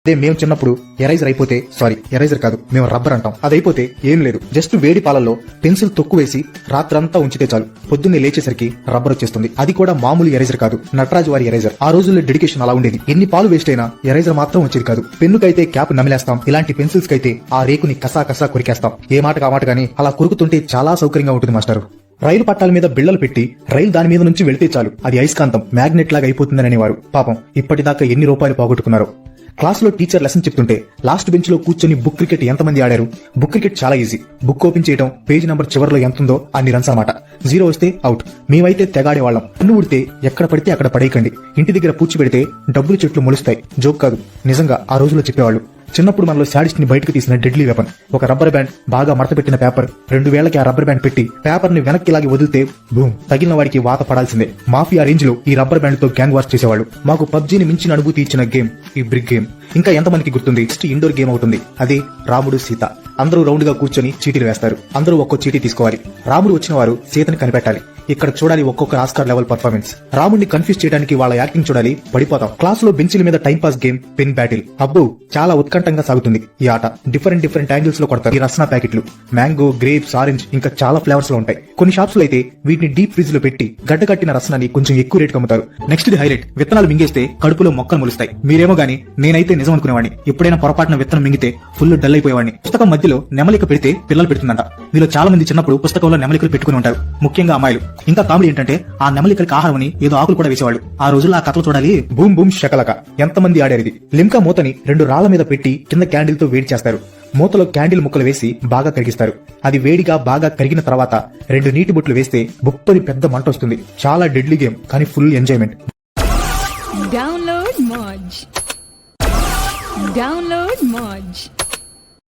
అదే మేము చిన్నప్పుడు ఎరైజర్ అయిపోతే ఎరైజర్ కాదు మేము రబ్బర్ అంటాం. అదైపోతే ఏం లేదు, జస్ట్ వేడి పాలల్లో పెన్సిల్ తొక్కు వేసి రాత్రంతా ఉంచితే చాలు, పొద్దున్నే లేచేసరికి రబ్బర్ వచ్చేస్తుంది. అది కూడా మామూలు ఎరైజర్ కాదు, నటరాజు వారి ఎరైజర్. ఆ రోజుల్లో డెడికేషన్ అలా ఉండేది. ఎన్ని పాలు వేస్ట్ అయినా ఎరైజర్ మాత్రం వచ్చేది కాదు. పెన్నుకైతే క్యాప్ నమిలేస్తాం, ఇలాంటి పెన్సిల్స్ కైతే ఆ రేకుని కసా కొరికేస్తాం. ఏ మాట కా మాట గానీ అలా కొరుకుతుంటే చాలా సౌకర్యంగా ఉంటుంది మాస్టారు. రైలు పట్టాల మీద బిళ్లలు పెట్టి రైలు దాని మీద నుంచి వెళ్తే చాలు, అది అయస్కాంతం మ్యాగ్నెట్ లాగా అయిపోతుందని అనేవారు. పాపం ఇప్పటిదాకా ఎన్ని రూపాయలు పోగొట్టుకున్నారో. క్లాస్ లో టీచర్ లెసన్ చెప్తుంటే లాస్ట్ బెంచ్ లో కూర్చొని బుక్ క్రికెట్ ఎంతమంది ఆడారు? బుక్ క్రికెట్ చాలా ఈజీ. బుక్ ఓపెన్ చేయడం, పేజ్ నంబర్ చివరిలో ఎంతుందో అన్ని రన్స్ అన్నమాట. 0 వస్తే అవుట్. మేమైతే తెగాడేవాళ్లం. పన్ను ఉడితే ఎక్కడ పడితే అక్కడ పడేయకండి, ఇంటి దగ్గర పూడ్చి పెడితే డబ్బులు చెట్లు మొలుస్తాయి. జోక్ కాదు, నిజంగా ఆ రోజుల్లో చెప్పేవాళ్ళు. చిన్నప్పుడు మనలో శాడిస్ట్ ని బయటకు తీసిన డెడ్లీ వెపన్ ఒక రబ్బర్ బ్యాండ్, బాగా మడత పెట్టిన పేపర్. 2 వేళ్లకి ఆ రబ్బర్ బ్యాండ్ పెట్టి పేపర్ ని వెనక్కి లాగి వదిలితే బూమ్, తగిలిన వాడికి వాత పడాల్సిందే. మాఫియా రేంజ్ లో ఈ రబ్బర్ బ్యాండ్ తో గ్యాంగ్ వార్స్ చేసేవాళ్ళు. మాకు పబ్జీని మించిన అనుభూతి ఇచ్చిన గేమ్ ఈ బ్రిక్ గేమ్. ఇంకా ఎంతమందికి గుర్తుంది? నెక్స్ట్ ఇండోర్ గేమ్ అవుతుంది, అదే రాముడు సీత. అందరూ రౌండ్ గా కూర్చొని చీటీలు వేస్తారు. అందరూ ఒక్కో చీటీ తీసుకోవాలి. రాముడు వచ్చిన వారు సీతని కనిపెట్టాలి. ఇక్కడ చూడాలి ఒక్కొక్క ఆస్కార్ లెవెల్ పర్ఫార్మెన్స్. రాముడిని కన్ఫ్యూజ్ చేయడానికి వాళ్ళ యాక్టింగ్ చూడాలి, పడిపోతాం. క్లాస్ లో బెంచీల మీద time pass game pen battle. అబ్బో చాలా ఉత్కంఠంగా సాగుతుంది ఈ ఆట. డిఫరెంట్ యాంగిల్స్ లో కొడతారు. ఈ రస్నా ప్యాకెట్లు మ్యాంగో, గ్రేప్స్, ఆరెంజ్ ఇంకా చాలా ఫ్లేవర్స్ లో ఉంటాయి. కొన్ని షాప్స్ లో అయితే వీటిని డీప్ ఫ్రిడ్జ్ లో పెట్టి గడ్డకట్టిన రసనాన్ని కొంచెం ఎక్కువ రేట్ అమ్ముతారు. నెక్స్ట్ ది హైలైట్, విత్తనాలు మింగేస్తే కడుపులో మొక్కలు మొలుస్తాయి. మీరేమో గానీ నేనైతే నిజం అనుకునేవాడిని. ఎప్పుడైనా పొరపాటున విత్తనం మింగితే ఫుల్ డల్ అయిపోయేవాడిని. పుస్తకం మధ్యలో నెమలిక పెడితే పిల్లలు పెడుతుందంట. మీలో చాలా మంది చిన్నప్పుడు పుస్తకంలో నెమలికలు పెట్టుకుని ఉంటారు, ముఖ్యంగా అమ్మాయిలు. ఇంకా కామెడీ ఏంటంటే ఆ నెమలికలకి ఆహారం అని ఏదో ఆకులు కూడా వేసేవాళ్ళు. ఆ రోజుల్లో ఆ కథలు చూడాలి. Boom boom Shakalaka. ఎంతమంది ఆడారు ఇది? లిమ్కా మూతని 2 రాళ్ల మీద పెట్టి కింద క్యాండిల్ తో వేడి చేస్తారు. మూతలో క్యాండిల్ ముక్కలు వేసి బాగా కరిగిస్తారు. అది వేడిగా బాగా కరిగిన తర్వాత 2 నీటి బొట్లు వేస్తే బుప్పని పెద్ద మంట వస్తుంది. చాలా డెడ్లీ గేమ్, కానీ ఫుల్ ఎంజాయ్మెంట్. Download Moj.